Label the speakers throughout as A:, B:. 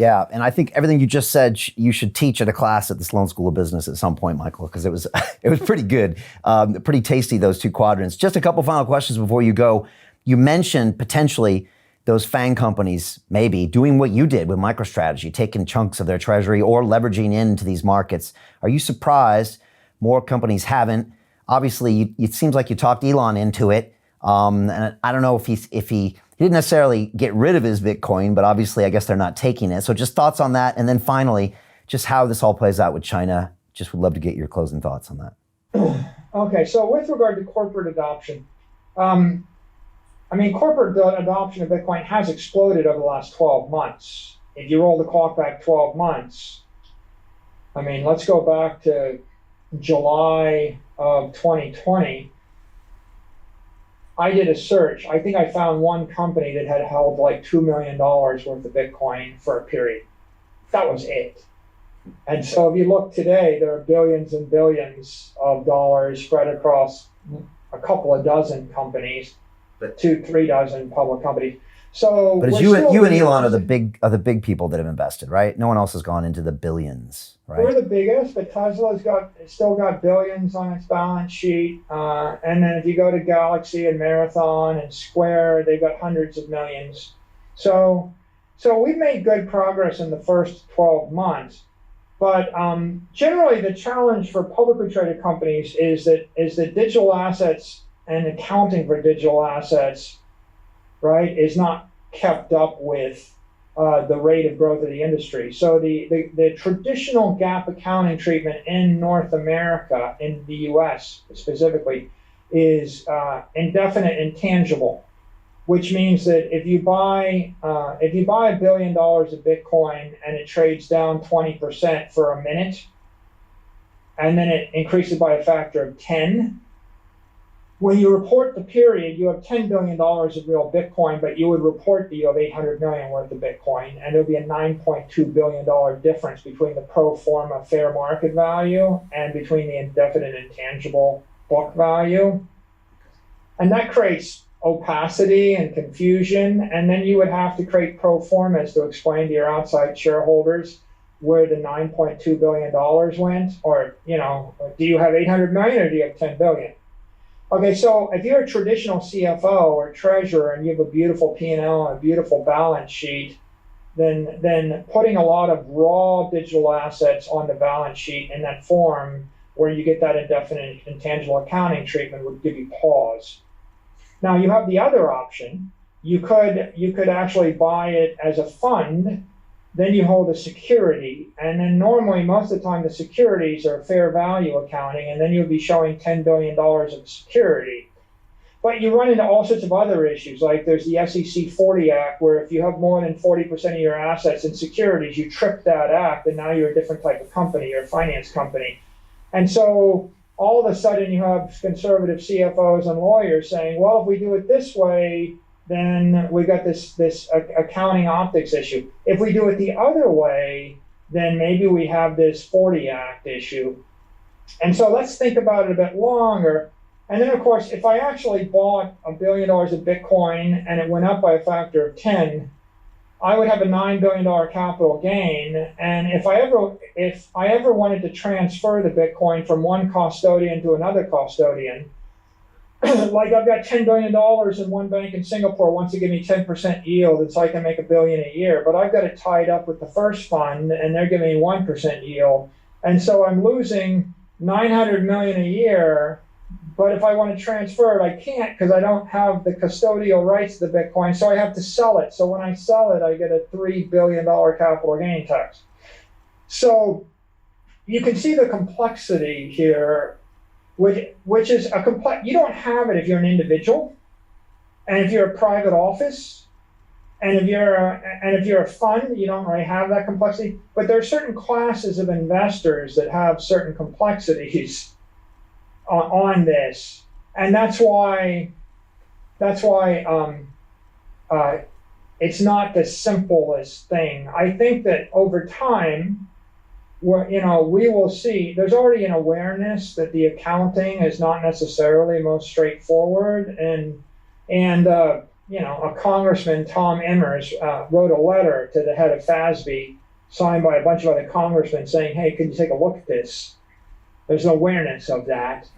A: Yeah, and I think everything you just said, you should teach at a class at the Sloan School of Business at some point, Michael, because it was it was pretty good, pretty tasty, those two quadrants. Just a couple final questions before you go. You mentioned potentially those FANG companies maybe doing what you did with MicroStrategy, taking chunks of their treasury or leveraging into these markets. Are you surprised more companies haven't? Obviously, it seems like you talked Elon into it. And I don't know if he didn't necessarily get rid of his Bitcoin, but obviously I guess they're not taking it. So just thoughts on that. And then finally, just how this all plays out with China. Just would love to get your closing thoughts on that.
B: Okay, so with regard to corporate adoption, corporate adoption of Bitcoin has exploded over the last 12 months. If you roll the clock back 12 months, let's go back to July of 2020. I did a search. I think I found one company that had held like $2 million worth of Bitcoin for a period. That was it. And so if you look today, there are billions and billions of dollars spread across a couple of dozen companies, 2-3 dozen public companies. So,
A: but you and Elon are the big people that have invested, right? No one else has gone into the billions, right?
B: We're the biggest, but Tesla's still got billions on its balance sheet. And then if you go to Galaxy and Marathon and Square, they've got hundreds of millions. So we've made good progress in the first 12 months. But generally, the challenge for publicly traded companies is that digital assets and accounting for digital assets, right, is not kept up with the rate of growth of the industry. So the traditional GAAP accounting treatment in North America, in the US specifically, is indefinite intangible, which means that if you buy $1 billion of Bitcoin and it trades down 20% for a minute, and then it increases by a factor of 10, when you report the period, you have $10 billion of real Bitcoin, but you would report that you have 800 million worth of Bitcoin, and there would be a $9.2 billion difference between the pro forma fair market value and between the indefinite intangible book value. And that creates opacity and confusion, and then you would have to create pro formas to explain to your outside shareholders where the $9.2 billion went, or, do you have 800 million or do you have 10 billion? Okay, so if you're a traditional CFO or treasurer and you have a beautiful P&L and a beautiful balance sheet, then putting a lot of raw digital assets on the balance sheet in that form where you get that indefinite intangible accounting treatment would give you pause. Now you have the other option. You could actually buy it as a fund. Then you hold a security, and then normally most of the time the securities are fair value accounting, and then you'll be showing $10 billion of security. But you run into all sorts of other issues, like there's the SEC 40 Act, where if you have more than 40% of your assets in securities, you trip that act, and now you're a different type of company, you're a finance company. And so all of a sudden you have conservative CFOs and lawyers saying, well, if we do it this way, then we got this accounting optics issue. If we do it the other way, then maybe we have this 40 Act issue. And so let's think about it a bit longer. And then, of course, if I actually bought $1 billion of Bitcoin and it went up by a factor of 10, I would have a $9 billion capital gain. And if I ever wanted to transfer the Bitcoin from one custodian to another custodian, like I've got $10 billion in one bank in Singapore wants to give me 10% yield, and so I can make $1 billion a year. But I've got it tied up with the first fund, and they're giving me 1% yield, and so I'm losing 900 million a year. But if I want to transfer it, I can't because I don't have the custodial rights to the Bitcoin, so I have to sell it. So when I sell it, I get a $3 billion capital gain tax. So you can see the complexity here. Which is a complex. You don't have it if you're an individual, and if you're a private office, and if you're a fund, you don't really have that complexity. But there are certain classes of investors that have certain complexities on this, and that's why it's not the simplest thing. I think that over time, we will see, there's already an awareness that the accounting is not necessarily most straightforward, and a congressman, Tom Emmers, wrote a letter to the head of FASB, signed by a bunch of other congressmen, saying, "Hey, could you take a look at this?" There's no awareness of that.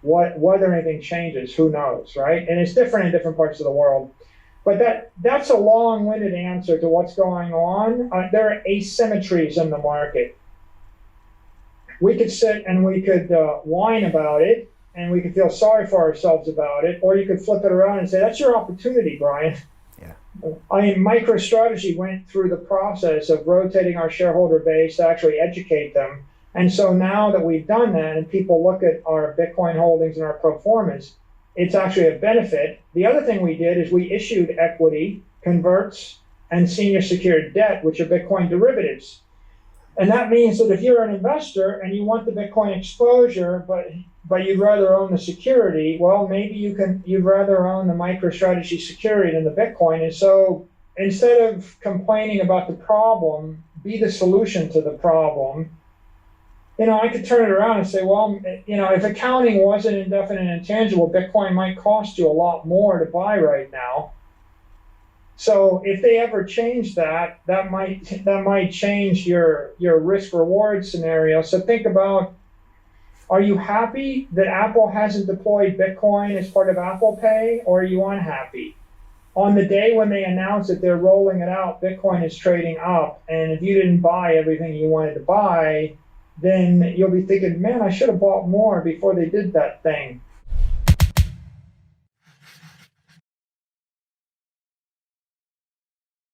B: Whether anything changes, who knows, right? And it's different in different parts of the world. But that's a long-winded answer to what's going on. There are asymmetries in the market. We could sit and we could whine about it, and we could feel sorry for ourselves about it, or you could flip it around and say, that's your opportunity, Brian.
A: Yeah.
B: I mean, MicroStrategy went through the process of rotating our shareholder base to actually educate them. And so now that we've done that and people look at our Bitcoin holdings and our performance, it's actually a benefit. The other thing we did is we issued equity, converts, and senior secured debt, which are Bitcoin derivatives. And that means that if you're an investor and you want the Bitcoin exposure, but you'd rather own the security, well, maybe you'd rather own the MicroStrategy security than the Bitcoin. And so instead of complaining about the problem, be the solution to the problem. I could turn it around and say, well, if accounting wasn't indefinite and intangible, Bitcoin might cost you a lot more to buy right now. So if they ever change that might change your risk reward scenario. So think about, are you happy that Apple hasn't deployed Bitcoin as part of Apple Pay, or are you unhappy? On the day when they announce that they're rolling it out, Bitcoin is trading up, and if you didn't buy everything you wanted to buy, then you'll be thinking, man, I should have bought more before they did that thing.